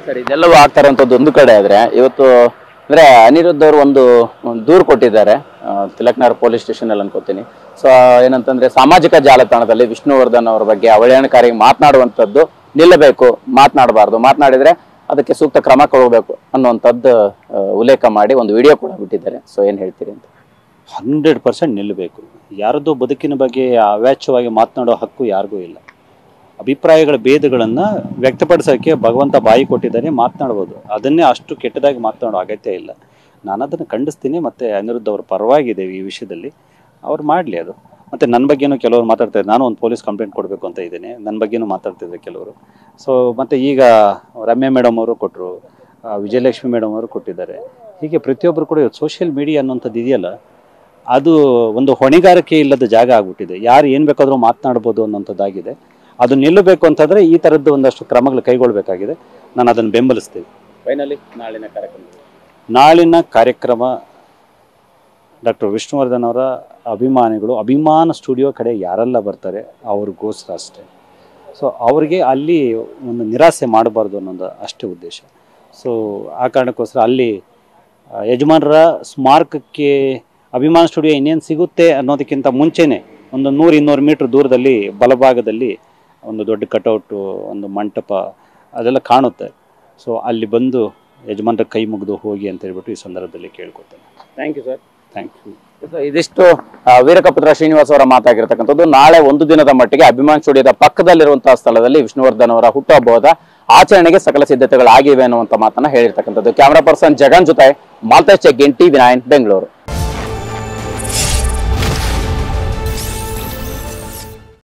Sir, ಇದೆಲ್ಲವೂ ಆಗ್ತಾ ಇರುವಂತದ್ದು ಒಂದು ಕಡೆ ಆದ್ರೆ ಇವತ್ತು ಅಂದ್ರೆ ಅನಿರುದ್ಧ್ ಅವರು ಒಂದು ದೂರು ಕೊಟ್ಟಿದ್ದಾರೆ ತಿಲಕ್ನಗರ್ ಪೊಲೀಸ್ ಸ್ಟೇಷನ್ ಅಲ್ಲಿ ಅನ್ಕೋತೀನಿ. ಸೊ ಏನಂತಂದ್ರೆ ಸಾಮಾಜಿಕ ಜಾಲತಾಣದಲ್ಲಿ ವಿಷ್ಣುವರ್ಧನ್ ಅವರ ಬಗ್ಗೆ ಅವಹೇಳನಕಾರಿ ಮಾತನಾಡುವಂತದ್ದು ನಿಲ್ಲಬೇಕು, ಮಾತನಾಡಬಾರ್ದು, ಮಾತನಾಡಿದ್ರೆ ಅದಕ್ಕೆ ಸೂಕ್ತ ಕ್ರಮ ಕೊಡಬೇಕು ಅನ್ನುವಂಥದ್ದು ಉಲ್ಲೇಖ ಮಾಡಿ ಒಂದು ವಿಡಿಯೋ ಕೂಡ ಬಿಟ್ಟಿದ್ದಾರೆ. ಸೊ ಏನ್ ಹೇಳ್ತೀರಿ ಅಂತ? 100% ನಿಲ್ಲಬೇಕು. ಯಾರದ್ದು ಬದುಕಿನ ಬಗ್ಗೆ ಅವ್ಯಾಚ್ಯವಾಗಿ ಮಾತನಾಡೋ ಹಕ್ಕು ಯಾರಿಗೂ ಇಲ್ಲ. ಅಭಿಪ್ರಾಯಗಳ ಭೇದಗಳನ್ನು ವ್ಯಕ್ತಪಡಿಸೋಕ್ಕೆ ಭಗವಂತ ಬಾಯಿ ಕೊಟ್ಟಿದ್ದಾನೆ, ಮಾತನಾಡ್ಬೋದು. ಅದನ್ನೇ ಅಷ್ಟು ಕೆಟ್ಟದಾಗಿ ಮಾತನಾಡೋ ಅಗತ್ಯ ಇಲ್ಲ. ನಾನು ಅದನ್ನು ಖಂಡಿಸ್ತೀನಿ. ಮತ್ತು ಅನಿರುದ್ಧ್ ಅವ್ರ ಪರವಾಗಿದ್ದೇವೆ ಈ ವಿಷಯದಲ್ಲಿ. ಅವ್ರು ಮಾಡಲಿ ಅದು. ಮತ್ತು ನನ್ನ ಬಗ್ಗೆನೂ ಕೆಲವರು ಮಾತಾಡ್ತಾಯಿದ್ದಾರೆ. ನಾನು ಒಂದು ಪೊಲೀಸ್ ಕಂಪ್ಲೇಂಟ್ ಕೊಡಬೇಕು ಅಂತ ಇದ್ದೀನಿ. ನನ್ನ ಬಗ್ಗೆನೂ ಮಾತಾಡ್ತಿದ್ದಾರೆ ಕೆಲವರು. ಸೊ ಮತ್ತು ಈಗ ರಮ್ಯಾ ಮೇಡಮ್ ಅವರು ಕೊಟ್ಟರು, ವಿಜಯಲಕ್ಷ್ಮಿ ಮೇಡಮ್ ಅವರು ಕೊಟ್ಟಿದ್ದಾರೆ. ಹೀಗೆ ಪ್ರತಿಯೊಬ್ಬರು ಕೂಡ ಸೋಷಿಯಲ್ ಮೀಡಿಯಾ ಅನ್ನೋಂಥದ್ದು ಇದೆಯಲ್ಲ, ಅದು ಒಂದು ಹೊಣೆಗಾರಿಕೆ ಇಲ್ಲದ ಜಾಗ ಆಗ್ಬಿಟ್ಟಿದೆ. ಯಾರು ಏನು ಬೇಕಾದರೂ ಮಾತನಾಡ್ಬೋದು ಅನ್ನೋಂಥದ್ದಾಗಿದೆ. ಅದು ನಿಲ್ಲಬೇಕು ಅಂತಂದರೆ ಈ ಥರದ್ದು ಒಂದಷ್ಟು ಕ್ರಮಗಳು ಕೈಗೊಳ್ಳಬೇಕಾಗಿದೆ. ನಾನು ಅದನ್ನು ಬೆಂಬಲಿಸ್ತೀನಿ. ಫೈನಲಿ ನಾಳಿನ ಕಾರ್ಯಕ್ರಮ ಡಾಕ್ಟರ್ ವಿಷ್ಣುವರ್ಧನ್ ಅವರ ಅಭಿಮಾನಿಗಳು, ಅಭಿಮಾನ ಸ್ಟುಡಿಯೋ ಕಡೆ ಯಾರೆಲ್ಲ ಬರ್ತಾರೆ ಅವ್ರಿಗೋಸ್ಕರ ಅಷ್ಟೇ. ಸೊ ಅವ್ರಿಗೆ ಅಲ್ಲಿ ಒಂದು ನಿರಾಸೆ ಮಾಡಬಾರ್ದು ಅನ್ನೋದು ಅಷ್ಟೇ ಉದ್ದೇಶ. ಸೊ ಆ ಕಾರಣಕ್ಕೋಸ್ಕರ ಅಲ್ಲಿ ಯಜಮಾನರ ಸ್ಮಾರಕಕ್ಕೆ ಅಭಿಮಾನ ಸ್ಟುಡಿಯೋ ಇನ್ನೇನು ಸಿಗುತ್ತೆ ಅನ್ನೋದಕ್ಕಿಂತ ಮುಂಚೆನೇ ಒಂದು 100-200 ಮೀಟ್ರ್ ದೂರದಲ್ಲಿ ಬಲಭಾಗದಲ್ಲಿ ಒಂದು ದೊಡ್ಡ ಕಟೌಟು, ಒಂದು ಮಂಟಪ ಅದೆಲ್ಲ ಕಾಣುತ್ತೆ. ಸೊ ಅಲ್ಲಿ ಬಂದು ಯಜಮಾನರ ಕೈ ಮುಗಿದು ಹೋಗಿ ಅಂತ ಹೇಳ್ಬಿಟ್ಟು ಈ ಸಂದರ್ಭದಲ್ಲಿ ಕೇಳ್ಕೊತೇನೆ. Thank you sir. Thank you. ಇದಿಷ್ಟು ವೀರಕಪುತ್ರ ಶ್ರೀನಿವಾಸ್ ಅವರ ಮಾತಾಗಿರ್ತಕ್ಕಂಥದ್ದು. ನಾಳೆ ಒಂದು ದಿನದ ಮಟ್ಟಿಗೆ ಅಭಿಮಾನ್ ಸ್ಟುಡಿಯೋದ ಪಕ್ಕದಲ್ಲಿರುವಂತಹ ಸ್ಥಳದಲ್ಲಿ ವಿಷ್ಣುವರ್ಧನ್ ಅವರ ಹುಟ್ಟುಹಬ್ಬದ ಆಚರಣೆಗೆ ಸಕಲ ಸಿದ್ಧತೆಗಳಾಗಿವೆ ಅನ್ನುವಂಥ ಮಾತನ್ನ ಹೇಳಿರ್ತಕ್ಕಂಥದ್ದು. ಕ್ಯಾಮರಾ ಪರ್ಸನ್ ಜಗನ್ ಜೊತೆ ಮಾಲ್ತೇಶ್ ಚೆಗ್ಗಿನ್, TV9 ಬೆಂಗಳೂರು.